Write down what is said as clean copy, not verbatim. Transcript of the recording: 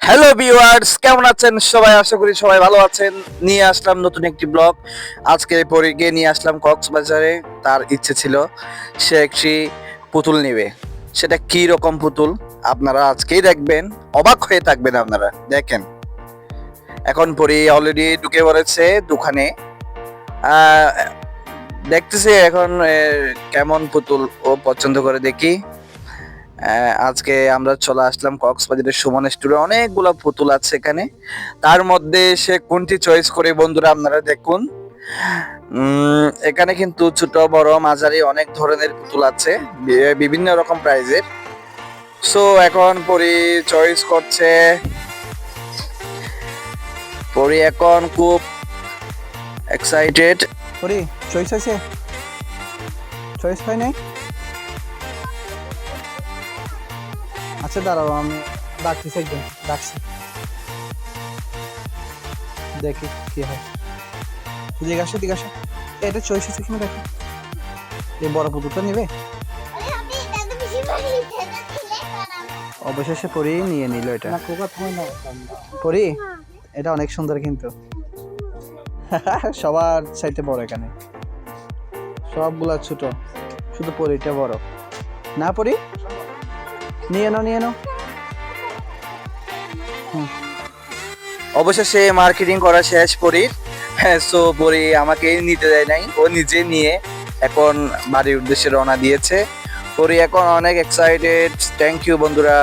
Hello viewers, কেমন আছেন সবাই? আশা করি সবাই ভালো আছেন। নিয়ে আসলাম নতুন একটি ব্লগ। আজকে পরীকে নিয়ে আসলাম কক্সবাজারে। তার ইচ্ছে ছিল সে একটি পুতুল নেবে। সেটা কি রকম পুতুল আপনারা আজকেই দেখবেন, অবাক হয়ে থাকবেন আপনারা। দেখেন, এখন পরি অলরেডি ঢুকে পড়েছে দোকানে। আহ, দেখতেছি এখন কেমন পুতুল ও পছন্দ করে দেখি। আজকে আমরা চলে আসলাম কক্সবাজারের সুমন স্টোরে। অনেকগুলো পুতুল আছে এখানে, তার মধ্যে সে কোনটি চয়েস করে বন্ধুরা আপনারা দেখুন। এখানে কিন্তু ছোট বড় মাঝারি অনেক ধরনের পুতুল আছে, বিভিন্ন রকম প্রাইজের। সো এখন পরি চয়েস করছে। পরি এখন খুব এক্সাইটেড। পরি চয়েস হয়েছে? চয়েস হয় নাই? আচ্ছা দাঁড়াও, আমি ডাকতেছি, একজন ডাকছি, দেখি কি হয়। জিজ্ঞাসা জিজ্ঞাসা এটা চয়েস হয়েছে কিনা দেখো। এই বড় পুতুলটা নিবে? অবশেষে পরি নিয়ে নিল এটা। পরি এটা অনেক সুন্দর কিন্তু সবার চাইতে বড় এখানে, সবগুলা ছোট, শুধু পরিটা বড়। না পরি নিয়ে নাও, নিয়ে নাও। অবশেষে মার্কেটিং করা শেষ পরির। হ্যাঁ, সো পরি আমাকে নিতে দেয় নাই, ও নিজে নিয়ে এখন বাড়ির উদ্দেশ্যে রওনা দিয়েছে। পরি এখন অনেক এক্সাইটেড। থ্যাংক ইউ বন্ধুরা।